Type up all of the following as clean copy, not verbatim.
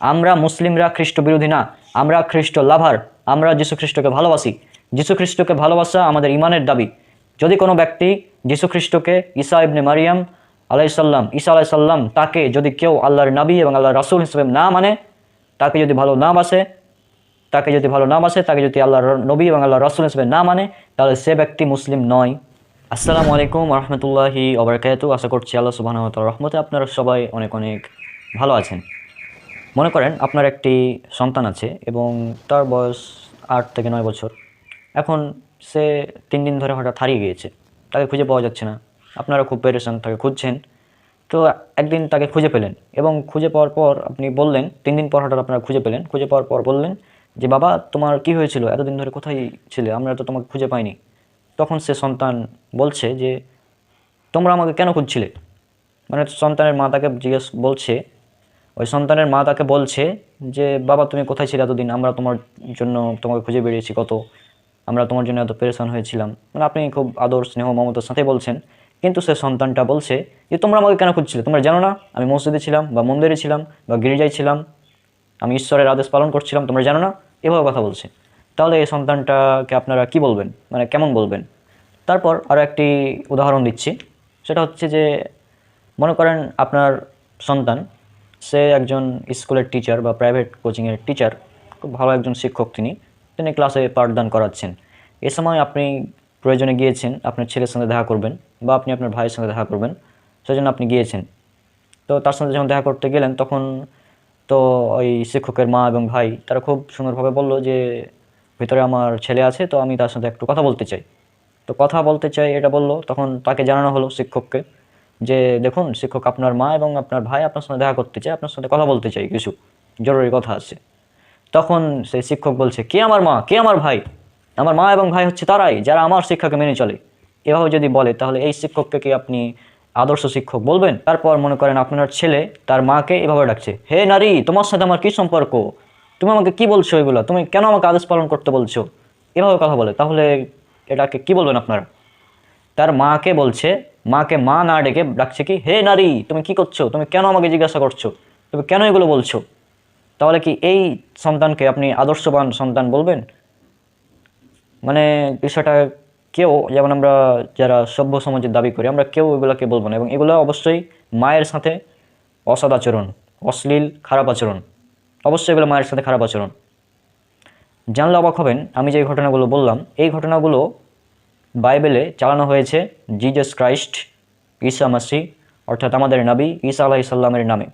আমরা মুসলিমরা খ্রিস্ট বিরোধী না, আমরা খ্রিস্ট লাভার, আমরা যীশু খ্রিস্টকে ভালোবাসি। যীশু খ্রিস্টকে ভালোবাসা আমাদের ইমানের দাবি। যদি কোনো ব্যক্তি যীশু খ্রিস্টকে ঈসা ইবনে মারিয়াম আলাইসাল্লাম, ঈসা আলাইসাল্লাম, তাকে যদি কেউ আল্লাহর নবী এবং আল্লাহর রাসূল হিসেবে না মানে, তাকে যদি ভালো না বাসে, তাকে যদি আল্লাহর নবী এবং আল্লাহর রাসূল হিসেবে না মানে, তাহলে সে ব্যক্তি মুসলিম নয়। আসসালামু আলাইকুম ওয়া রাহমাতুল্লাহি ওয়া বারাকাতুহু। আশা করছি আল্লাহ সুবহানাহু ওয়া তাআলার রহমতে আপনারা সবাই অনেক অনেক ভালো আছেন। মনে করেন আপনার একটি সন্তান আছে এবং তার বয়স 8 থেকে 9 বছর। এখন সে 3 দিন ধরে হঠাৎ হারিয়ে গিয়েছে, তাকে খুঁজে পাওয়া যাচ্ছে না। আপনারা খুব পেরেশান, তাকে খুঁজছেন। তো একদিন তাকে খুঁজে পেলেন এবং খুঁজে পাওয়ার পর আপনি বললেন, 3 দিন পর হঠাৎ আপনারা খুঁজে পেলেন, খুঁজে পাওয়ার পর বললেন যে, বাবা তোমার কি হয়েছিল, এতদিন ধরে কোথায় ছিলে, আমরা তো তোমাকে খুঁজে পাইনি। তখন সে সন্তান বলছে যে, তোমরা আমাকে কেন খুঁজছিলে? মানে সন্তানের মা তাকে বলছে, ওই সন্তানের মা তাকে বলছে যে, বাবা তুমি কোথায় ছিলে এতদিন, আমরা তোমার জন্য তোমাকে খুঁজে বেরিয়েছি কত, আমরা তোমার জন্য এত পেরেশান হয়েছিলাম। মানে আপনি খুব আদর স্নেহ মমতার সাথে বলছেন, কিন্তু সে সন্তানটা বলছে যে, তোমরা আমাকে কেন খুঁজছিলে? তোমরা জানো না আমি মসজিদে ছিলাম বা মন্দিরে ছিলাম বা গির্জায় ছিলাম, আমি ঈশ্বরের আদেশ পালন করছিলাম, তোমরা জানো না? এভাবে কথা বলছে। তাহলে এই সন্তানটাকে আপনারা কি বলবেন, মানে কেমন বলবেন? তারপর আরও একটি উদাহরণ দিচ্ছি। সেটা হচ্ছে যে, মনে করেন আপনার সন্তান, সে একজন স্কুলের টিচার বা প্রাইভেট কোচিংয়ের টিচার, খুব ভালো একজন শিক্ষক। তিনি ক্লাসে পাঠদান করাচ্ছেন। এ সময় আপনি প্রয়োজনে গিয়েছেন আপনার ছেলের সঙ্গে দেখা করবেন বা আপনি আপনার ভাইয়ের সঙ্গে দেখা করবেন, সেজন্য আপনি গিয়েছেন। তো তার সঙ্গে যখন দেখা করতে গেলেন, তখন তো ওই শিক্ষকের মা এবং ভাই তারা খুব সুন্দরভাবে বলল যে, ভিতরে আমার ছেলে আছে, তো আমি তার সাথে একটু কথা বলতে চাই। তো কথা বলতে চাই এটা বলল, তখন তাকে জানানো হলো শিক্ষককে যে, দেখুন শিক্ষক, আপনার মা এবং আপনার ভাই আপনার সঙ্গে দেখা করতে চায়, আপনার সাথে কথা বলতে চাই, কিছু জরুরি কথা আছে। তখন সেই শিক্ষক বলছে, কে আমার মা, কে আমার ভাই? আমার মা এবং ভাই হচ্ছে তারাই যারা আমার শিক্ষাকে মেনে চলে। এভাবে যদি বলে, তাহলে এই শিক্ষককে কি আপনি আদর্শ শিক্ষক বলবেন? তারপর মনে করেন আপনার ছেলে তার মাকে এভাবে ডাকছে, হে নারী, তোমার সাথে আমার কি সম্পর্ক? তুমি আমাকে কি বলছো এগুলো? তুমি কেন আমাকে আদেশ পালন করতে বলছো? এভাবে কথা বলে, তাহলে এটাকে কি বলবেন আপনারা? তার মাকে বলছে, মাকে মা না ডেকে ডাকছে কি, হে নারী, তুমি কি করছো? তুমি কেন আমাকে জিজ্ঞাসা করছো? তুমি কেন এগুলো বলছো? তাহলে কি এই সন্তানকে আপনি আদর্শবান সন্তান বলবেন? মানে বিষয়টা কেউ, যেমন আমরা যারা সভ্য সমাজের দাবি করি, আমরা কেউ এগুলোকে বলবো না। এবং এগুলো অবশ্যই মায়ের সাথে অসৎ আচরণ, অশ্লীল খারাপ আচরণ, অবশ্যই এগুলো মায়ের সাথে খারাপ আচরণ। জানলে অবাক হবেন, আমি যে ঘটনাগুলো বললাম, এই ঘটনাগুলো বাইবেলে চালানো হয়েছে জিজাস ক্রাইস্ট, ঈসা মাসি, অর্থাৎ আমাদের নবী ঈসা আলাইসাল্লামের নামে।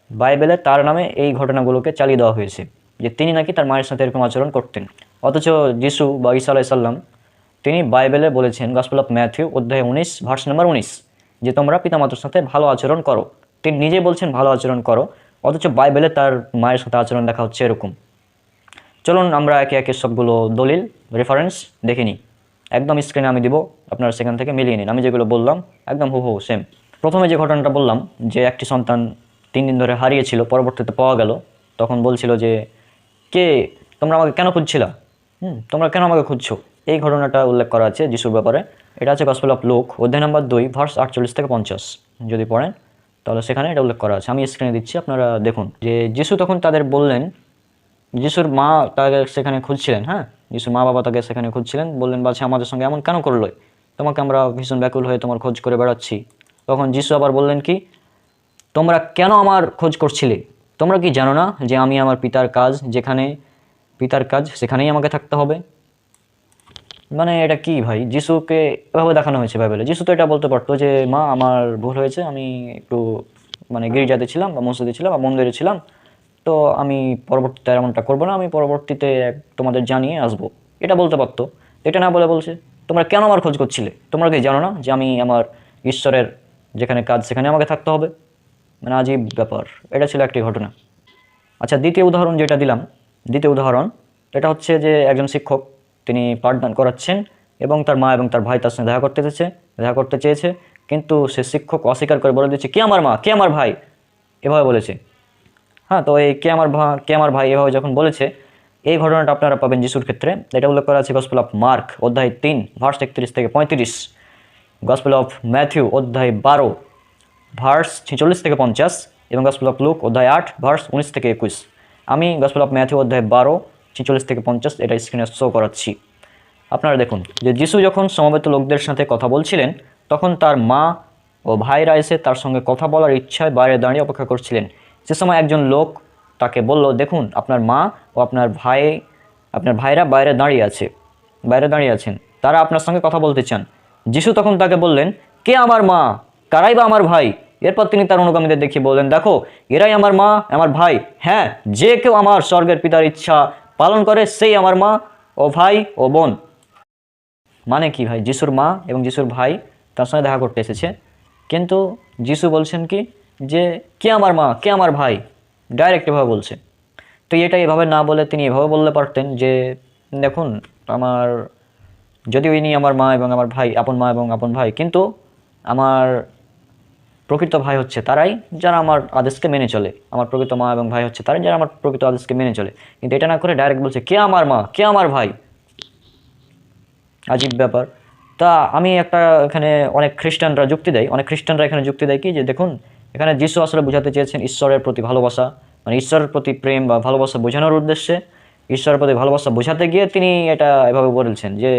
বাইবেলে তার নামে এই ঘটনাগুলোকে চালিয়ে দেওয়া হয়েছে যে তিনি নাকি তার মায়ের সাথে এরকম আচরণ করতেন। অথচ যিশু বা ঈসা আলাইসাল্লাম, তিনি বাইবেলে বলেছেন, গসপেল অফ ম্যাথিউ অধ্যায় 19 ভার্স নাম্বার 19, যে তোমরা পিতামাতার সাথে ভালো আচরণ করো। তিনি নিজে বলছেন ভালো আচরণ করো, অথচ বাইবেলে তার মায়ের সাথে আচরণ দেখা হচ্ছে এরকম। চলুন আমরা একে একে সবগুলো দলিল, রেফারেন্স দেখে নিই। একদম স্ক্রিনে আমি দিব, আপনারা সেখান থেকে মিলিয়ে নিন। আমি যেগুলো বললাম একদম হুবহু সেম। প্রথমে যে ঘটনাটা বললাম, যে একটি সন্তান 3 দিন ধরে হারিয়েছিল, পরবর্তীতে পাওয়া গেল, তখন বলছিল যে, কে, তোমরা আমাকে কেন খুঁজছিলা? তোমরা কেন আমাকে খুঁজছো? এই ঘটনাটা উল্লেখ করা আছে যিশুর ব্যাপারে। এটা আছে গসপেল অফ লুক অধ্যায় নাম্বার 2 ভার্স 48 থেকে 50। যদি পড়েন তাহলে সেখানে এটা উল্লেখ করা আছে। আমি স্ক্রিনে দিচ্ছি, আপনারা দেখুন। যে যিশু তখন তাদের বললেন, যিশুর মা তাকে সেখানে খুঁজছিলেন, হ্যাঁ, যিশুর মা বাবা তাকে সেখানে খুঁজছিলেন, বললেন, বাচ্চা আমাদের সঙ্গে এমন কেন করলো? তোমাকে আমরা ভীষণ ব্যাকুল হয়ে তোমার খোঁজ করে বেড়াচ্ছি। তখন যিশু আবার বললেন কি, তোমরা কেন আমার খোঁজ করছিলে? তোমরা কি জানো না যে আমি আমার পিতার কাজ, যেখানে পিতার কাজ সেখানেই আমাকে থাকতে হবে? মানে এটা কি ভাই? যিশুকে এভাবে দেখানো হয়েছে বাইবেলে। যিশু তো এটা বলতে পারতো যে, মা আমার ভুল হয়েছে, আমি একটু মানে গির্জাতে ছিলাম বা মসজিদে ছিলাম বা মন্দিরে ছিলাম, তো আমি পরবর্তীতে এমনটা করবো না, আমি পরবর্তীতে তোমাদের জানিয়ে আসবো, এটা বলতে পারতো। এটা না বলে বলছে, তোমরা কেন আমার খোঁজ করছিলে? তোমরা কি জানো না যে আমি আমার ঈশ্বরের যেখানে কাজ সেখানে আমাকে থাকতে হবে? মানে আজীব ব্যাপার। এটা ছিল একটি ঘটনা। আচ্ছা, দ্বিতীয় উদাহরণ যেটা দিলাম, দ্বিতীয় উদাহরণ এটা হচ্ছে যে, একজন শিক্ষক, তিনি পাঠদান করাচ্ছেন এবং তার মা এবং তার ভাই তার সঙ্গে দেখা করতে চেয়েছে, কিন্তু সে শিক্ষক অস্বীকার করে বলে দিচ্ছে, কে আমার মা, কে আমার ভাই, এভাবে বলেছে। হ্যাঁ, তো এই কে আমার ভাই এভাবে যখন বলেছে, এই ঘটনাটা আপনারা পাবেন যিশুর ক্ষেত্রে। এটা উল্লেখ করা আছে গসপেল অফ মার্ক অধ্যায় 3 ভার্স 31 থেকে 35, গসপেল অফ ম্যাথিউ অধ্যায় 12 ভার্স 46 থেকে 50, এবং গসপেল অফ লুক অধ্যায় 8 ভার্স 19 থেকে 21। আমি গসপেল অফ ম্যাথিউ অধ্যায় 12 46 থেকে 50 এটা স্ক্রিনে শো করাচ্ছি। আপনারা দেখুন যে যিশু যখন সমবেত লোকদের সাথে কথা বলছিলেন তখন তার মা ও ভাইরা এসে তার সঙ্গে কথা বলার ইচ্ছায় বাইরে দাঁড়িয়ে অপেক্ষা করছিলেন। সে সময় একজন লোক তাকে বলল, দেখুন আপনার মা ও আপনার ভাইরা বাইরে দাঁড়িয়ে আছেন, তারা আপনার সঙ্গে কথা বলতে চান। যিশু তখন তাকে বললেন, কে আমার মা, কারাই বা আমার ভাই? এরপর তিনি তার অনুগামীদের দেখিয়ে বললেন, দেখো এরাই আমার মা, আমার ভাই। হ্যাঁ, যে কেউ আমার স্বর্গের পিতার ইচ্ছা পালন করে সেই আমার মা ও ভাই ও বোন। মানে কি ভাই, যিশুর মা এবং যিশুর ভাই তার সঙ্গে দেখা করতে এসেছে, কিন্তু যিশু বলছেন কি যে কে আমার মা, কে আমার ভাই, ডাইরেক্ট এভাবে বলছে। তো এটা এভাবে না বলে তিনি এভাবে বলতে পারতেন যে দেখুন আমার, যদিও ইনি আমার মা এবং আমার ভাই, আপন মা এবং আপন ভাই, কিন্তু আমার প্রকৃত ভাই হচ্ছে তারাই যারা আমার আদেশকে মেনে চলে। আমার প্রকৃত মা এবং ভাই হচ্ছে তারাই যারা আমার প্রকৃত আদেশকে মেনে চলে। কিন্তু এটা না করে ডাইরেক্ট বলছে কে আমার মা, কে আমার ভাই। আজীব ব্যাপার। তা আমি এখানে অনেক খ্রিস্টানরা এখানে যুক্তি দেয় কি যে দেখুন এখানে যিশু আসলে বোঝাতে চেয়েছেন ঈশ্বরের প্রতি ভালোবাসা, মানে ঈশ্বরের প্রতি প্রেম বা ভালোবাসা বোঝানোর উদ্দেশ্যে, ঈশ্বরের প্রতি ভালোবাসা বোঝাতে গিয়ে তিনি এটা এভাবে বলেছেন যে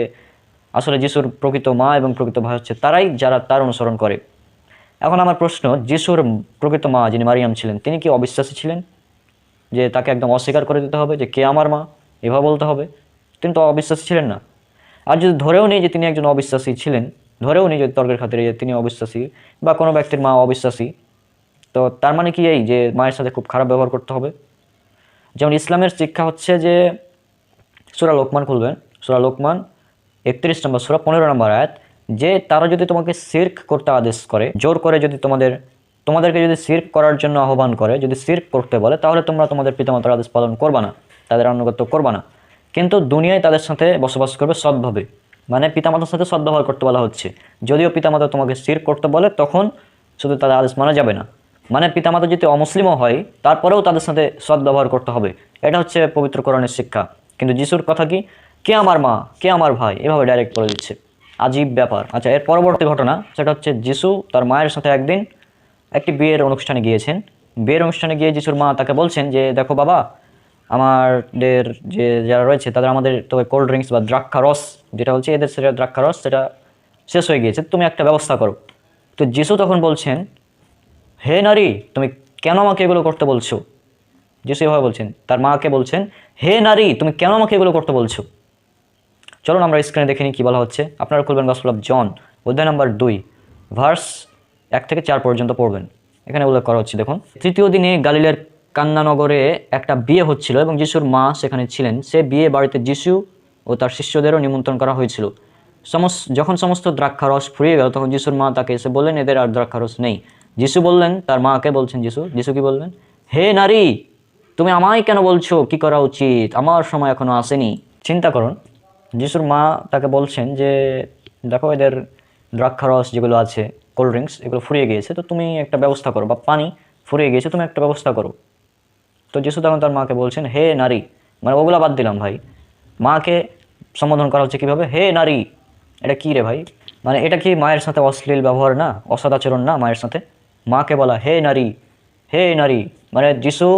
আসলে যিশুর প্রকৃত মা এবং প্রকৃত ভাই হচ্ছে তারাই যারা তার অনুসরণ করে। এখন আমার প্রশ্ন, যিশুর প্রকৃত মা যিনি মারিয়াম ছিলেন তিনি কি অবিশ্বাসী ছিলেন যে তাকে একদম অস্বীকার করে দিতে হবে যে কে আমার মা, এভাবে বলতে হবে? তিনি তো অবিশ্বাসী ছিলেন না। আর যদি ধরেও নিই যে তিনি একজন অবিশ্বাসী ছিলেন, ধরেও নিই যদি তর্কের খাতিরে যে তিনি অবিশ্বাসী বা কোনো ব্যক্তির মা অবিশ্বাসী, তো তার মানে কি এই যে মায়ের সাথে খুব খারাপ ব্যবহার করতে হবে? যেমন ইসলামের শিক্ষা হচ্ছে যে সূরা লোকমান খুলবেন, সূরা লোকমান 31 নম্বর সূরা 15 নম্বর আয়াত, যে তারা যদি তোমাকে শিরক করতে আদেশ করে, জোর করে যদি তোমাদেরকে যদি শিরক করার জন্য আহ্বান করে, যদি শিরক করতে বলে, তাহলে তোমরা তোমাদের পিতামাতার আদেশ পালন করবা না, তাদের আনুগত্য করবা না, কিন্তু দুনিয়ায় তাদের সাথে বসবাস করবে সৎভাবে। মানে পিতামাতার সাথে সদ্ব্যবহার করতে বলা হচ্ছে। যদিও পিতামাতা তোমাকে শিরক করতে বলে তখন শুধু তাদের আদেশ মানা যাবে না। মানে পিতামাতা যদি অমুসলিমও হয় তারপরেও তাদের সাথে সদ্ব্যবহার করতে হবে। এটা হচ্ছে পবিত্র কোরআনের শিক্ষা। কিন্তু যিশুর কথা কি, কে আমার মা, কে আমার ভাই, এভাবে ডাইরেক্ট বলে দিচ্ছে। আজীব ব্যাপার। আচ্ছা, এর পরবর্তী ঘটনা সেটা হচ্ছে যিশু তার মায়ের সাথে একদিন একটি বিয়ের অনুষ্ঠানে গিয়েছেন। বিয়ের অনুষ্ঠানে গিয়ে যিশুর মা তাকে বলছেন যে দেখো বাবা, আমাদের যারা রয়েছে তাদের আমাদের তো কোল্ড ড্রিঙ্কস বা দ্রাক্ষা রস যেটা হচ্ছে এদের সেটা দ্রাক্ষা রস সেটা শেষ হয়ে গিয়েছে, তুমি একটা ব্যবস্থা করো। তো যিশু তখন বলছেন, হে নারী তুমি কেন আমাকে এগুলো করতে বলছো? যিশু এভাবে বলছেন, তার মাকে বলছেন, হে নারী তুমি কেন আমাকে এগুলো করতে বলছো? চলুন আমরা স্ক্রিনে দেখে নিই কী বলা হচ্ছে। আপনারা খুলবেন গসপেল অফ জন অধ্যায় নম্বর 2 ভার্স 1 থেকে 4 পর্যন্ত পড়বেন। এখানে উল্লেখ করা হচ্ছে, দেখুন, তৃতীয় দিনে গালিলের কান্নানগরে একটা বিয়ে হচ্ছিল এবং যিশুর মা সেখানে ছিলেন। সে বিয়ে বাড়িতে যিশু ও তার শিষ্যদেরও নিমন্ত্রণ করা হয়েছিল। যখন সমস্ত দ্রাক্ষারস ফুরিয়ে গেল তখন যিশুর মা তাকে এসে বললেন, এদের আর দ্রাক্ষারস নেই। যিশু বললেন, তার মাকে বলছেন যিশু কি বললেন, হে নারী তুমি আমায় কেন বলছো কি করা উচিত, আমার সময় এখনো আসেনি। চিন্তা করুন, যিশুর মা তাকে বলছেন যে দেখো এদের দ্রাক্ষারস যেগুলো আছে, কোল্ড ড্রিঙ্কস, এগুলো ফুরিয়ে গিয়েছে, তো তুমি একটা ব্যবস্থা করো, বা পানি ফুরিয়ে গিয়েছে, তুমি একটা ব্যবস্থা করো। তো যিশু তখন তার মাকে বলছেন, হে নারী, মানে ওগুলা বাদ দিলাম ভাই, মাকে সম্বোধন করা হচ্ছে কীভাবে, হে নারী। এটা কী রে ভাই, মানে এটা কি মায়ের সাথে অশ্লীল ব্যবহার না, অসদাচরণ না মায়ের সাথে? মাকে বলা হে নারী, হে নারী। মানে যিশু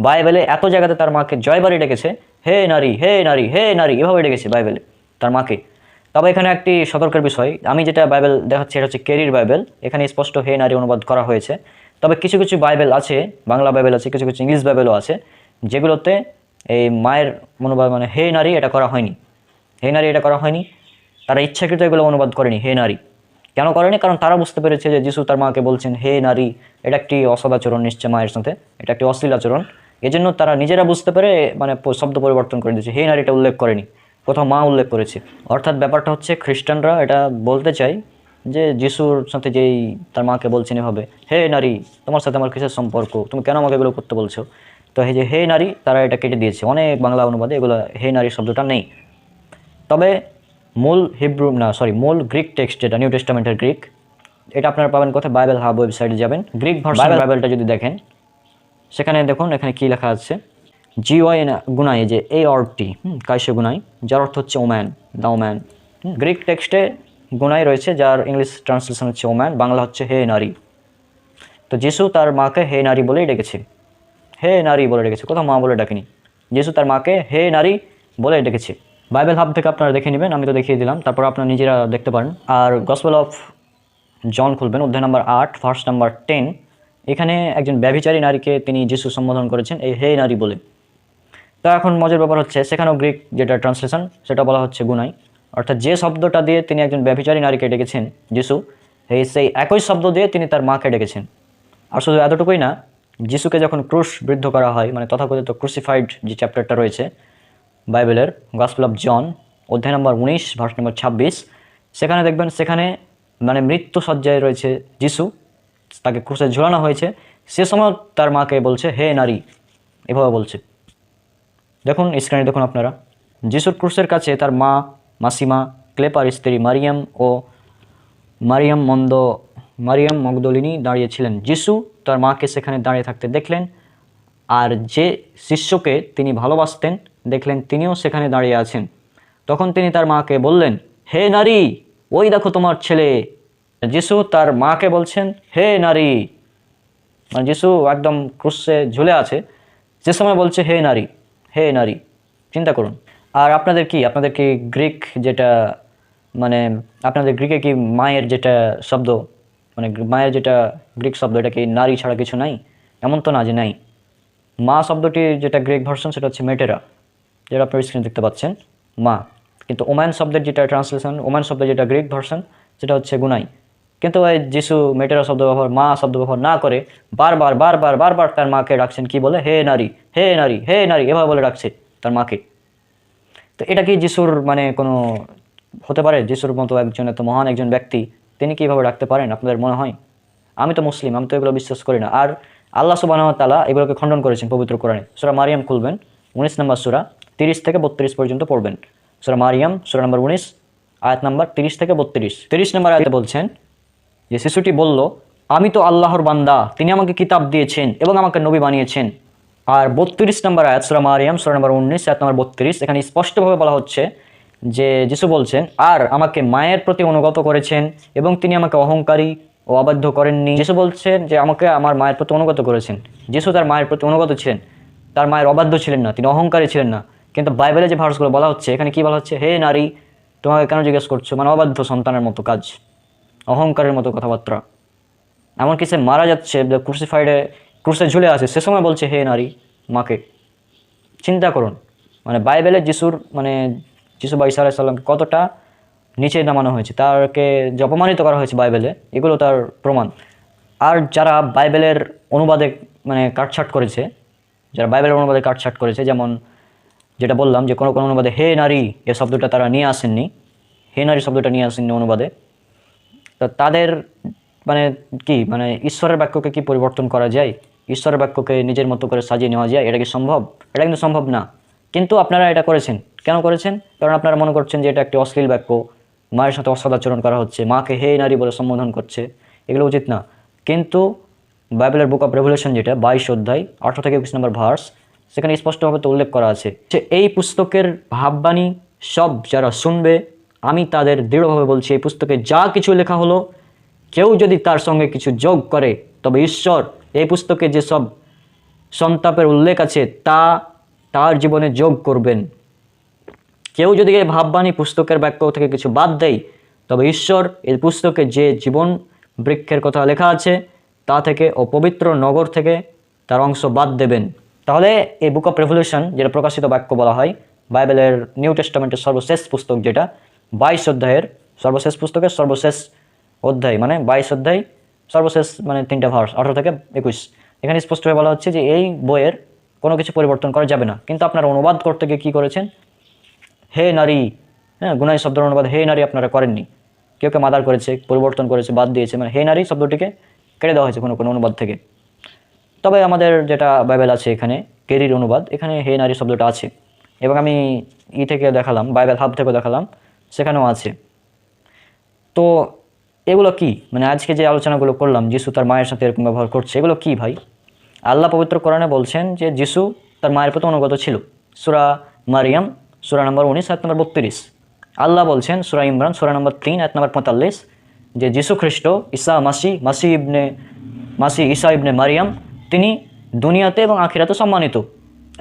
বাইবেলে এত জায়গাতে তার মাকে জয়বারই ডেকেছে, হে নারী, হে নারী, হে নারী, এভাবে ডেকেছে বাইবেলে তার মাকে। তবে এখানে একটি সতর্কের বিষয়, আমি যেটা বাইবেল দেখাচ্ছি এটা হচ্ছে কেরির বাইবেল, এখানে স্পষ্ট হে নারী অনুবাদ করা হয়েছে। তবে কিছু কিছু বাইবেল আছে, বাংলা বাইবেল আছে, কিছু কিছু ইংলিশ বাইবেলও আছে, যেগুলোতে এই মায়ের অনুবাদ মানে হে নারী এটা করা হয়নি, হে নারী এটা করা হয়নি। তারা ইচ্ছাকৃত এগুলো অনুবাদ করেনি হে নারী। কেন করেনি? কারণ তারা বুঝতে পেরেছে যে যিশু তার মাকে বলছেন হে নারী, এটা একটি অসদাচরণ নিশ্চয় মায়ের সাথে, এটা একটি অশ্লীল আচরণ। এজন্য তারা নিজেরা বুঝতে পেরে মানে শব্দ পরিবর্তন করে দিয়েছে, হে নারীটা উল্লেখ করেনি, কোথাও মা উল্লেখ করেছে। অর্থাৎ ব্যাপারটা হচ্ছে খ্রিস্টানরা এটা বলতে চায় যে যিশুর সাথে যেই তার মাকে বলছেন এভাবে, হে নারী তোমার সাথে আমার কিসের সম্পর্ক, তুমি কেন আমাকে এগুলো করতে বলছো? তো এই যে হে নারী তারা এটা কেটে দিয়েছে, অনেক বাংলা অনুবাদে এগুলো হে নারী শব্দটা নেই। তবে মূল গ্রিক টেক্সট যেটা নিউ টেস্টামেন্টের গ্রিক, এটা আপনারা পাবেন কোথায়? বাইবেল হাব ওয়েবসাইটে যাবেন, গ্রিক ভার্সন বাইবেলটা যদি দেখেন, সেখানে দেখুন এখানে কী লেখা আছে, জিওয়াই গুনাই, যে এই অর্থটি কাইসে গুনাই, যার অর্থ হচ্ছে ওম্যান, দ্য ওম্যান। গ্রিক টেক্সটে গুনাই রয়েছে, যার ইংলিশ ট্রান্সলেশন হচ্ছে ওম্যান, বাংলা হচ্ছে হে নারী। তো তো যিশু তার মাকে হে নারী বলেই ডেকেছে, হে নারী বলে ডেকেছে, কোথাও মা বলে ডাকেনি। যিশু তার মাকে হে নারী বলে ডেকেছে। বাইবেল হাব থেকে আপনারা দেখে নেবেন, আমি তো দেখিয়ে দিলাম, তারপর আপনারা নিজেরা দেখতে পারেন। আর গসপেল অফ জন খুলবেন, অধ্যায় নম্বর 8 ভার্স নাম্বার 10। এখানে একজন ব্যভিচারী নারীকে তিনি যিশু সম্বোধন করেছেন এই হে নারী বলে। তো এখন মজার ব্যাপার হচ্ছে, সেখানেও গ্রিক যেটা ট্রান্সলেশন সেটা বলা হচ্ছে গুনাই, অর্থাৎ যে শব্দটা দিয়ে তিনি একজন ব্যভিচারী নারীকে ডেকেছেন যিশু, সেই একই শব্দ দিয়ে তিনি তার মাকে ডেকেছেন। আর শুধু এতটুকুই না, যিশুকে যখন ক্রুশবিদ্ধ করা হয়, মানে তথাকথিত ক্রুসিফাইড যে চ্যাপ্টারটা রয়েছে বাইবেলের গসপেল অফ জন অধ্যায় নম্বর 19 ভার্স নম্বর 26, সেখানে দেখবেন সেখানে মানে মৃত্যু সজ্জায় রয়েছে যিশু, তাকে ক্রুশে ঝুলানো হয়েছে। সে সময় তার মাকে বলছে হে নারী, এভাবে বলছে। দেখুন স্ক্রিনে দেখুন আপনারা, যিশুর ক্রুশের কাছে তার মা, মাসিমা, ক্লেপার স্ত্রী মারিয়াম ও মারিয়াম মগদলিনী দাঁড়িয়েছিলেন। যিশু তার মাকে সেখানে দাঁড়িয়ে থাকতে দেখলেন, আর যে শিষ্যকে তিনি ভালোবাসতেন দেখলেন তিনিও সেখানে দাঁড়িয়ে আছেন। তখন তিনি তার মাকে বললেন, হে নারী, ওই দেখো তোমার ছেলে। যিশু তার মাকে বলছেন হে নারী, মানে যিশু একদম ক্রুশে ঝুলে আছে, সে সময় বলছে হে নারী, হে নারী। চিন্তা করুন। আর আপনাদের কি গ্রিক যেটা, মানে আপনাদের গ্রিকে কি মায়ের যেটা শব্দ, মানে মায়ের যেটা গ্রিক শব্দ, এটা কি নারী ছাড়া কিছু নাই? এমন তো না যে নাই। মা শব্দটি যেটা গ্রিক ভার্সন সেটা হচ্ছে মেটেরা, যেটা আপনার স্ক্রিনে দেখতে পাচ্ছেন, মা। কিন্তু ওম্যান শব্দের যেটা ট্রান্সলেশন, ওম্যান শব্দের যেটা গ্রিক ভার্সন সেটা হচ্ছে গুনাই। কিন্তু এই যিশু মেটেরা শব্দ ব্যবহার, মা শব্দ ব্যবহার না করে বারবার তার মাকে ডাকছেন কি বলে, হে নারী, হে নারী, হে নারী, এভাবে বলে ডাকছে তার মাকে। তো এটা কি যিশুর মানে কোনো হতে পারে? যিশুর মতো একজন এত মহান একজন ব্যক্তি তিনি কীভাবে ডাকতে পারেন আপনাদের মনে হয়? আমি তো মুসলিম, আমি তো এগুলো বিশ্বাস করি না। আর আল্লাহ সুবহানাহু ওয়া তাআলা এগুলোকে খণ্ডন করেছেন পবিত্র কোরআনে। সূরা মারিয়াম খুলবেন, 19 নম্বর সূরা 30 থেকে 32 পর্যন্ত পড়বেন। সূরা মারিয়াম সূরা নম্বর 19 আয়াত নম্বর 30 থেকে 32। 30 নম্বর আয়াতে বলছেন যে শিশুটি বলল, আমি তো আল্লাহর বান্দা, তিনি আমাকে কিতাব দিয়েছেন এবং আমাকে নবী বানিয়েছেন। আর 32 নম্বর আয়াত সূরা মারিয়াম সূরা নম্বর 19 আয়াত নম্বর 32, এখানে স্পষ্টভাবে বলা হচ্ছে যে যিশু বলছেন, আর আমাকে মায়ের প্রতি অনুগত করেছেন এবং তিনি আমাকে অহংকারী ও অবাধ্য করেননি। যিশু বলছেন যে আমাকে আমার মায়ের প্রতি অনুগত করেছেন। যিশু তার মায়ের প্রতি অনুগত ছিলেন, তার মায়ের অবাধ্য ছিলেন না, তিনি অহংকারী ছিলেন না। কিন্তু বাইবেলে যে ভার্সগুলো বলা হচ্ছে, এখানে কি বলা হচ্ছে, হে নারী, তোমাকে কেন জিজ্ঞেস করছো? মানে অবাধ্য সন্তানের মতো কাজ, অহংকারের মতো কথাবার্তা। এমনকি সে মারা যাচ্ছে, ক্রুশে ঝুলে আছে, সে সময় বলছে হে নারী মাকে। চিন্তা করুন, মানে বাইবেলে যিশু বা ঈসা আলাইহিস সালামকে কতটা নিচে নামানো হয়েছে, তাকে যে অপমানিত করা হয়েছে বাইবেলে, এগুলো তার প্রমাণ। আর যারা বাইবেলের অনুবাদে কাটছাট করেছে, যেমন যেটা বললাম যে কোনো অনুবাদে হে নারী এ শব্দটা তারা নিয়ে আসেননি, হে নারী শব্দটা নিয়ে আসেননি অনুবাদে। তো তাদের ঈশ্বরের বাক্যকে কি পরিবর্তন করা যায়? ঈশ্বরের বাক্যকে নিজের মতো করে সাজিয়ে নেওয়া যায়? এটা কি সম্ভব? এটা কিন্তু সম্ভব না। কিন্তু আপনারা এটা করেছেন। কেন করেছেন? কারণ আপনারা মনে করছেন যে এটা একটি অশ্লীল বাক্য, মায়ের সাথে অসদাচরণ করা হচ্ছে, মাকে হে নারী বলে সম্বোধন করছে, এগুলো উচিত না। কিন্তু বাইবেলের বুক অফ রেভুলেশন যেটা 22 অধ্যায় 18 থেকে 21 নম্বর ভার্স, সেখানে স্পষ্টভাবে তো উল্লেখ করা আছে যে এই পুস্তকের ভাববাণী সব যারা শুনবে, আমি তাদের দৃঢ়ভাবে বলছি, এই পুস্তকে যা কিছু লেখা হলো কেউ যদি তার সঙ্গে কিছু যোগ করে, তবে ঈশ্বর এই পুস্তকে যেসব সন্তাপের উল্লেখ আছে তা তার জীবনে যোগ করবেন। কেউ যদি এই ভাববাণী পুস্তকের বাক্য থেকে কিছু বাদ দেয়, তবে ঈশ্বর এই পুস্তকে যে জীবন বৃক্ষের কথা লেখা আছে তা থেকে ও পবিত্র নগর থেকে তার অংশ বাদ দেবেন। তাহলে এই বুক অফ রেভলিউশন, যেটা প্রকাশিত বাক্য বলা হয়, বাইবেলের নিউ টেস্টামেন্টের সর্বশেষ পুস্তক, যেটা 22 অধ্যায়ের সর্বশেষ পুস্তকের সর্বশেষ অধ্যায়, 22 অধ্যায় সর্বশেষ 3টা ভার্স 18 থেকে 21, এখানে স্পষ্টভাবে বলা হচ্ছে যে এই বইয়ের কোনো কিছু পরিবর্তন করা যাবে না। কিন্তু আপনারা অনুবাদ করতে গিয়ে কী করেছেন? হে নারী, গুনাই শব্দের অনুবাদ হে নারী আপনারা করেননি। কেউ কেউ মাদার করেছে, পরিবর্তন করেছে, বাদ দিয়েছে, হে নারী শব্দটিকে কেটে দেওয়া হয়েছে কোনো অনুবাদ থেকে। তবে আমাদের যেটা বাইবেল আছে এখানে কেরির অনুবাদ, এখানে হে নারী শব্দটা আছে, এবং আমি থেকে দেখালাম, বাইবেল হাব থেকেও দেখালাম, সেখানেও আছে। তো এগুলো কি, আজকে যে আলোচনাগুলো করলাম, যিশু তার মায়ের সাথে এরকম ব্যবহার করছে, এগুলো কি ভাই? আল্লাহ পবিত্র কোরআনে বলছেন যে যিশু তার মায়ের প্রতি অনুগত ছিল। সূরা মারিয়াম সূরা নম্বর 19 আয়াত নম্বর 32। আল্লাহ বলছেন সূরা ইমরান সূরা নম্বর 3 আয়াত নম্বর 45 যে যিশু খ্রিস্ট ঈসা মাসি ইবনে মাসিহ ঈসা ইবনে মারিয়াম তিনি দুনিয়াতে এবং আখিরাতে সম্মানিত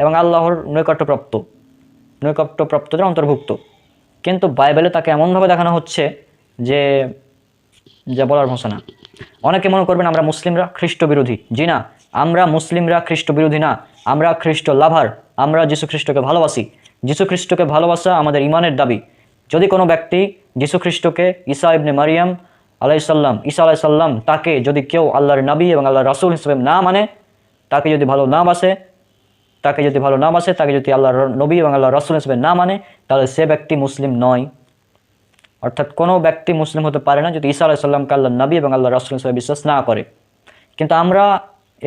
এবং আল্লাহর নৈকট্যপ্রাপ্তদের অন্তর্ভুক্ত। কিন্তু বাইবেলে তাকে এমনভাবে দেখানো হচ্ছে যে যা বলার ভাষা না। অনেকে মনে করবেন আমরা মুসলিমরা খ্রিস্ট বিরোধী। জি না, আমরা মুসলিমরা খ্রিস্ট বিরোধী না, আমরা খ্রিস্ট লাভার। আমরা যীশু খ্রিস্টকে ভালোবাসি। যীশু খ্রিস্টকে ভালোবাসা আমাদের ইমানের দাবি। যদি কোনো ব্যক্তি যীশু খ্রিস্টকে ঈসা ইবনে মারিয়াম ঈসা আলাইসাল্লাম তাকে যদি কেউ আল্লাহর নবী এবং আল্লাহর রাসূল হিসেবে না মানে, তাকে যদি ভালো না বাসে, তাকে যদি আল্লাহর নবী এবং আল্লাহর রাসূল হিসেবে না মানে, তাহলে সে ব্যক্তি মুসলিম নয়। অর্থাৎ কোনো ব্যক্তি মুসলিম হতে পারে না যদি ঈসা আলাইসাল্লামকে আল্লাহর নবী এবং আল্লাহর রাসূল হিসেবে বিশ্বাস না করে। কিন্তু আমরা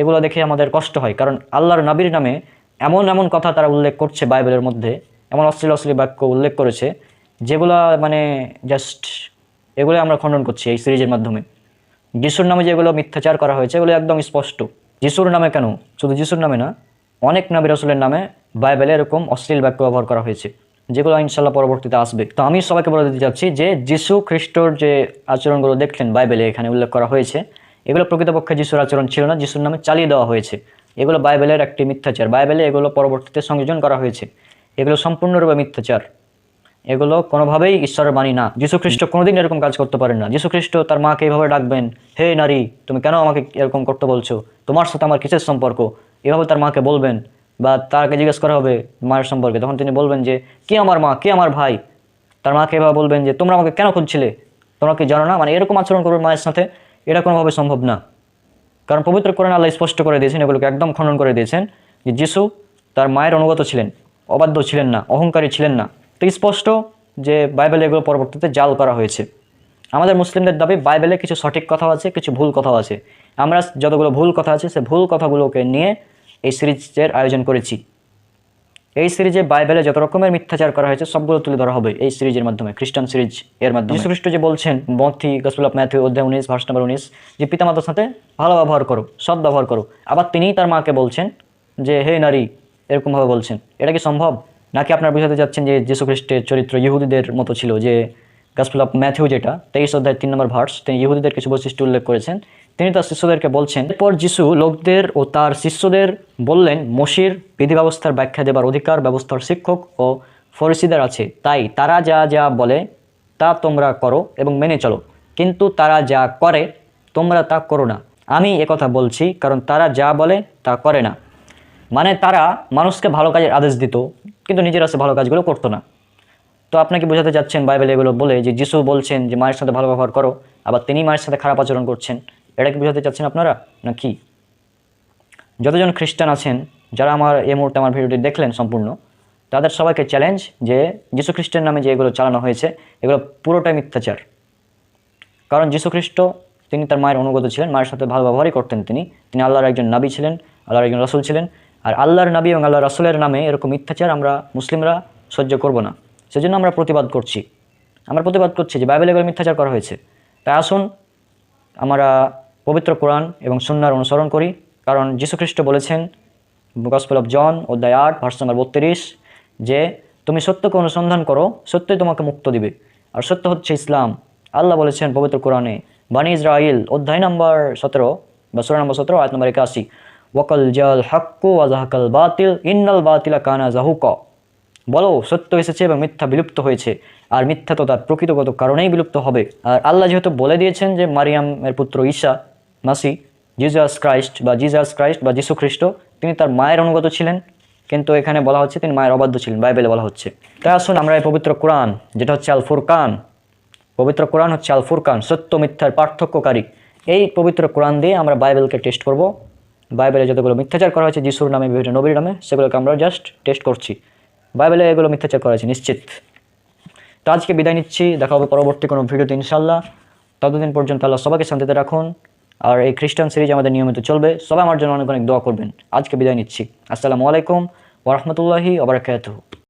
এগুলো দেখে আমাদের কষ্ট হয়, কারণ আল্লাহর নবীর নামে এমন এমন কথা তারা উল্লেখ করছে বাইবেলের মধ্যে, এমন অশ্লীল বাক্য উল্লেখ করেছে যেগুলো মানে জাস্ট এগুলো আমরা খণ্ডন করছি এই সিরিজের মাধ্যমে। যিশুর নামে যেগুলো মিথ্যাচার করা হয়েছে এগুলো একদম স্পষ্ট। যিশুর নামে কেন, শুধু যিশুর নামে না, অনেক নবী রাসূলের নামে বাইবেলে এরকম অশ্লীল বাক্য ব্যবহার করা হয়েছে, যেগুলো ইনশাল্লাহ পরবর্তীতে আসবে। তো আমি সবাইকে বলে দিতে চাচ্ছি যে যিশু খ্রিস্টর যে আচরণগুলো দেখলেন বাইবেলে এখানে উল্লেখ করা হয়েছে, এগুলো প্রকৃতপক্ষে যিশুর আচরণ ছিল না, যিশুর নামে চালিয়ে দেওয়া হয়েছে। এগুলো বাইবেলের একটি মিথ্যাচার। বাইবেলে এগুলো পরবর্তীতে সংযোজন করা হয়েছে। এগুলো সম্পূর্ণরূপে মিথ্যাচার। এগুলো কোনোভাবেই ঈশ্বরের বাণী না। যীশু খ্রিস্ট কোনোদিন এরকম কাজ করতে পারেন না। যীশু খ্রিস্ট তার মাকে এইভাবে ডাকবেন, হে নারী, তুমি কেন আমাকে এরকম করতে বলছো, তোমার সাথে আমার কিসের সম্পর্ক, এভাবে তার মাকে বলবেন। বা তাকে জিজ্ঞেস করা হবে মায়ের সম্পর্কে, তখন তিনি বলবেন যে কে আমার মা, কে আমার ভাই। তার মাকে এভাবে বলবেন যে তোমরা আমাকে কেন খুঁজছিলে, তোমরা কি জানো না, মানে এরকম আচরণ করবেন মায়ের সাথে। এটা কোনোভাবে সম্ভব না, কারণ পবিত্র কোরআনে আল্লাহ স্পষ্ট করে দিয়েছেন, এগুলোকে একদম খণ্ডন করে দিয়েছেন যে যিশু তার মায়ের অনুগত ছিলেন, অবাধ্য ছিলেন না, অহংকারী ছিলেন না। তো স্পষ্ট যে বাইবেলে এগুলো পরবর্তীতে জাল করা হয়েছে। আমাদের মুসলিমদের দাবি বাইবেলে কিছু সঠিক কথাও আছে, কিছু ভুল কথাও আছে। আমরা যতগুলো ভুল কথা আছে সে ভুল কথাগুলোকে নিয়ে এই সিরিজের আয়োজন করেছি। এই সিরিজে বাইবেলে যত রকমের মিথ্যাচার করা হয়েছে সবগুলো তুলে ধরা হবে এই সিরিজের মাধ্যমে, খ্রিস্টান সিরিজ এর মাধ্যমে। যীশু খ্রিস্ট যে বলছেন গসপেল অফ ম্যাথিউ অধ্যায় 19 ভার্স নাম্বার 19 যে পিতামাতার সাথে ভালো ব্যবহার করো, সৎ ব্যবহার করো। আবার তিনিই তার মাকে বলছেন যে হে নারী, এরকমভাবে বলছেন। এটা কি সম্ভব? নাকি আপনারা বুঝাতে যাচ্ছেন যে যীশু খ্রিস্টের চরিত্র ইহুদিদের মতো ছিল? যে গসপেল অফ ম্যাথিউ যেটা 23 অধ্যায় 3 নম্বর ভার্স, তিনি ইহুদিদের কিছু বৈশিষ্ট্য উল্লেখ করেছেন। তিনি তার শিষ্যদেরকে বলছেন, এরপর যিশু লোকদের ও তার শিষ্যদের বললেন, মসির বিধি ব্যবস্থার ব্যাখ্যা দেবার অধিকার ব্যবস্থার শিক্ষক ও ফরিসীদের আছে, তাই তারা যা যা বলে তা তোমরা করো এবং মেনে চলো, কিন্তু তারা যা করে তোমরা তা করো না। আমি একথা বলছি কারণ তারা যা বলে তা করে না। মানে তারা মানুষকে ভালো কাজের আদেশ দিত, কিন্তু নিজেরা সে ভালো কাজগুলো করতো না। তো আপনাকে বোঝাতে যাচ্ছেন বাইবেল এগুলো বলে যে যিশু বলছেন যে মায়ের সাথে ভালো ব্যবহার করো, আবার তিনি মায়ের সাথে খারাপ আচরণ করছেন। এটা কি বোঝাতে চাচ্ছেন আপনারা না কি? যতজন খ্রিস্টান আছেন যারা এই মুহূর্তে আমার ভিডিওটি দেখলেন সম্পূর্ণ, তাদের সবাইকে চ্যালেঞ্জ যে যীশু খ্রিস্টের নামে যে এগুলো চালানো হয়েছে এগুলো পুরোটাই মিথ্যাচার। কারণ যীশু খ্রিস্ট তিনি তার মায়ের অনুগত ছিলেন, মায়ের সাথে ভালো ব্যবহারই করতেন। তিনি আল্লাহর একজন নবী ছিলেন, আল্লাহর একজন রাসূল ছিলেন। আর আল্লাহর নবী এবং আল্লাহর রাসূলের নামে এরকম মিথ্যাচার আমরা মুসলিমরা সহ্য করব না। সেজন্য আমরা প্রতিবাদ করছি যে বাইবেলে এগুলো মিথ্যাচার করা হয়েছে। তাই আসুন আমরা পবিত্র কোরআন এবং সুন্নাহর অনুসরণ করি। কারণ যীশু খ্রিস্ট বলেছেন গসপেল অফ জন অধ্যায় 8 ভার্স নাম্বার 32 যে তুমি সত্যকে অনুসন্ধান করো, সত্যই তোমাকে মুক্ত দিবে, আর সত্য হচ্ছে ইসলাম। আল্লাহ বলেছেন পবিত্র কোরআনে বানী ইসরাইল অধ্যায় নম্বর 17 বা সূরা নম্বর 17 আয়াত নম্বর 81, ওয়াকাল জাল হাক্কু ওয়া যাহাকাল বাতিল ইন্নাল বাতিলা কানা যাহুকা। বলো সত্য এসেছে এবং মিথ্যা বিলুপ্ত হয়েছে, আর মিথ্যা তো তার প্রকৃতগত কারণেই বিলুপ্ত হবে। আর আল্লাহ যেহেতু বলে দিয়েছেন যে মারিয়ামের পুত্র ঈসা মাসিহ জিসাস ক্রাইস্ট বা যীশু খ্রিস্ট তিনি তার মায়ের অনুগত ছিলেন, কিন্তু এখানে বলা হচ্ছে তিনি মায়ের অবাধ্য ছিলেন, বাইবেলে বলা হচ্ছে। তাই আসুন আমরা এই পবিত্র কোরআন যেটা হচ্ছে আল ফুরকান, পবিত্র কোরআন হচ্ছে আল ফুরকান, সত্য মিথ্যার পার্থক্যকারী। এই পবিত্র কোরআন দিয়ে আমরা বাইবেলকে টেস্ট করব। বাইবেলে যতগুলো মিথ্যাচার করা হয়েছে যিশুর নামে, বিভিন্ন নবীর নামে, সেগুলোকে আমরা জাস্ট টেস্ট করছি। বাইবেলে এগুলো মিথ্যাচার করা হয়েছে নিশ্চিত। তো আজকে বিদায় নিচ্ছি, দেখা হবে পরবর্তী কোনো ভিডিওতে ইনশাল্লাহ। ততদিন পর্যন্ত আল্লাহ সবাইকে শান্তিতে রাখুন। আর এই খ্রিস্টান সিরিজ আমাদের নিয়মিত চলবে, সবাই আমার জন্য অনেক অনেক দোয়া করবেন। আজকে বিদায় নিচ্ছি। আসসালামু আলাইকুম ওয়া রাহমাতুল্লাহি ওয়া বারাকাতুহু।